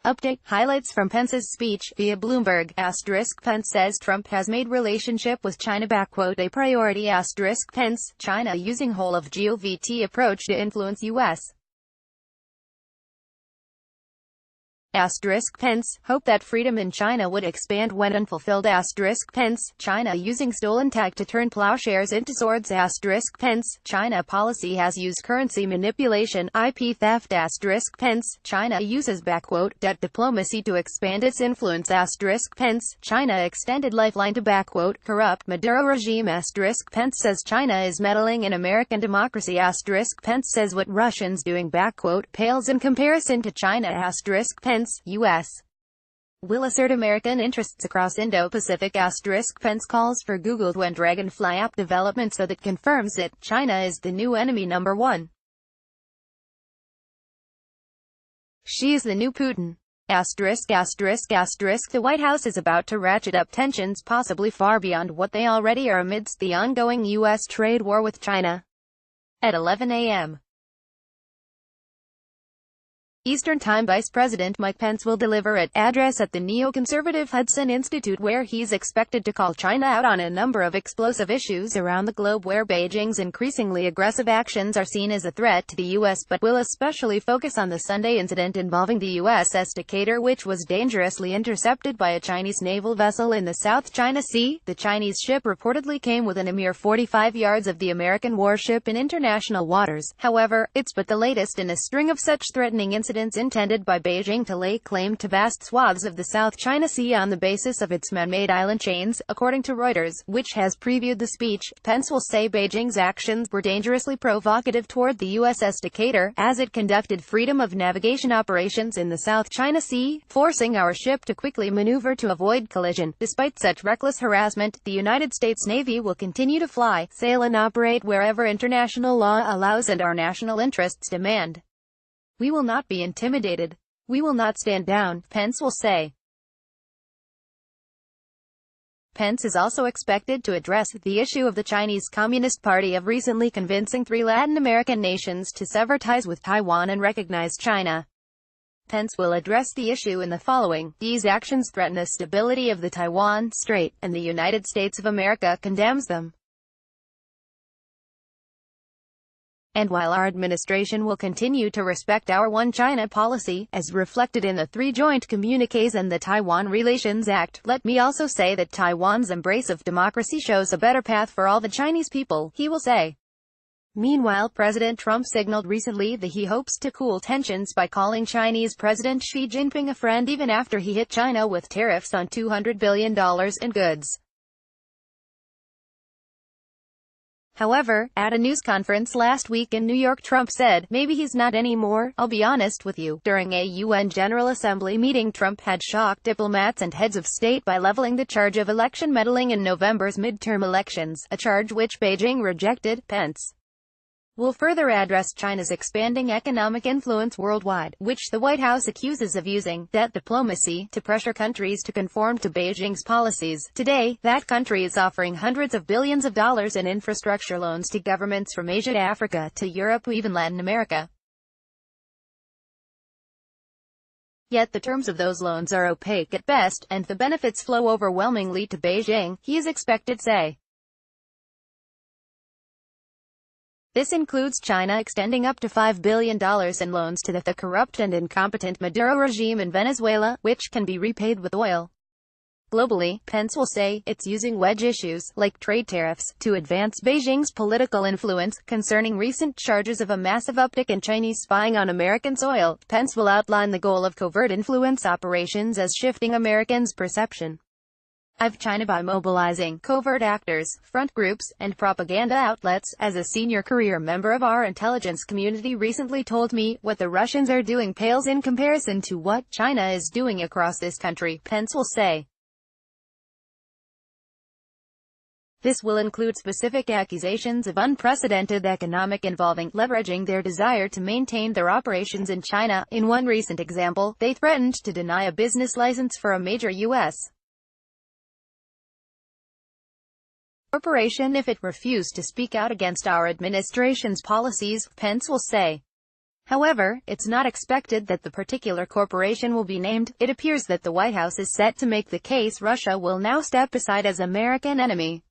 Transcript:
Update. Highlights from Pence's speech, via Bloomberg. Pence says Trump has made relationship with China a priority. Pence, China using whole-of-GOVT approach to influence U.S. Pence, hope that freedom in China would expand when unfulfilled. Pence, China using stolen tech to turn plowshares into swords. Pence, China policy has used currency manipulation, IP theft. Pence, China uses debt diplomacy to expand its influence. Pence, China extended lifeline to corrupt Maduro regime. Pence says China is meddling in American democracy. Pence says what Russians doing pales in comparison to China. Pence, U.S. will assert American interests across Indo-Pacific. Pence calls for Google to end Dragonfly app development so that confirms that China is the new enemy number one. She is the new Putin. The White House is about to ratchet up tensions possibly far beyond what they already are amidst the ongoing U.S. trade war with China. At 11 a.m. Eastern Time, Vice President Mike Pence will deliver an address at the neoconservative Hudson Institute where he's expected to call China out on a number of explosive issues around the globe where Beijing's increasingly aggressive actions are seen as a threat to the U.S. but will especially focus on the Sunday incident involving the USS Decatur, which was dangerously intercepted by a Chinese naval vessel in the South China Sea. The Chinese ship reportedly came within a mere 45 yards of the American warship in international waters. However, it's but the latest in a string of such threatening incidents intended by Beijing to lay claim to vast swaths of the South China Sea on the basis of its man-made island chains, according to Reuters, which has previewed the speech. Pence will say Beijing's actions were dangerously provocative toward the USS Decatur, as it conducted freedom of navigation operations in the South China Sea, forcing our ship to quickly maneuver to avoid collision. Despite such reckless harassment, the United States Navy will continue to fly, sail and operate wherever international law allows and our national interests demand. We will not be intimidated. We will not stand down, Pence will say. Pence is also expected to address the issue of the Chinese Communist Party of recently convincing 3 Latin American nations to sever ties with Taiwan and recognize China. Pence will address the issue in the following: these actions threaten the stability of the Taiwan Strait, and the United States of America condemns them. And while our administration will continue to respect our One China policy, as reflected in the 3 joint communiques and the Taiwan Relations Act, let me also say that Taiwan's embrace of democracy shows a better path for all the Chinese people, he will say. Meanwhile, President Trump signaled recently that he hopes to cool tensions by calling Chinese President Xi Jinping a friend even after he hit China with tariffs on $200 billion in goods. However, at a news conference last week in New York, Trump said, "Maybe he's not anymore, I'll be honest with you." During a UN General Assembly meeting, Trump had shocked diplomats and heads of state by leveling the charge of election meddling in November's midterm elections, a charge which Beijing rejected. Pence will further address China's expanding economic influence worldwide, which the White House accuses of using debt diplomacy to pressure countries to conform to Beijing's policies. Today, that country is offering hundreds of billions of dollars in infrastructure loans to governments from Asia to Africa to Europe, even Latin America. Yet the terms of those loans are opaque at best, and the benefits flow overwhelmingly to Beijing, he is expected to say. This includes China extending up to $5 billion in loans to the corrupt and incompetent Maduro regime in Venezuela, which can be repaid with oil. Globally, Pence will say, it's using wedge issues, like trade tariffs, to advance Beijing's political influence. Concerning recent charges of a massive uptick in Chinese spying on American soil, Pence will outline the goal of covert influence operations as shifting Americans' perception of China by mobilizing covert actors, front groups, and propaganda outlets. As a senior career member of our intelligence community recently told me, what the Russians are doing pales in comparison to what China is doing across this country, Pence will say. This will include specific accusations of unprecedented economic involving leveraging their desire to maintain their operations in China. In one recent example, they threatened to deny a business license for a major U.S. corporation if it refused to speak out against our administration's policies, Pence will say. However, it's not expected that the particular corporation will be named. It appears that the White House is set to make the case Russia will now step aside as American enemy.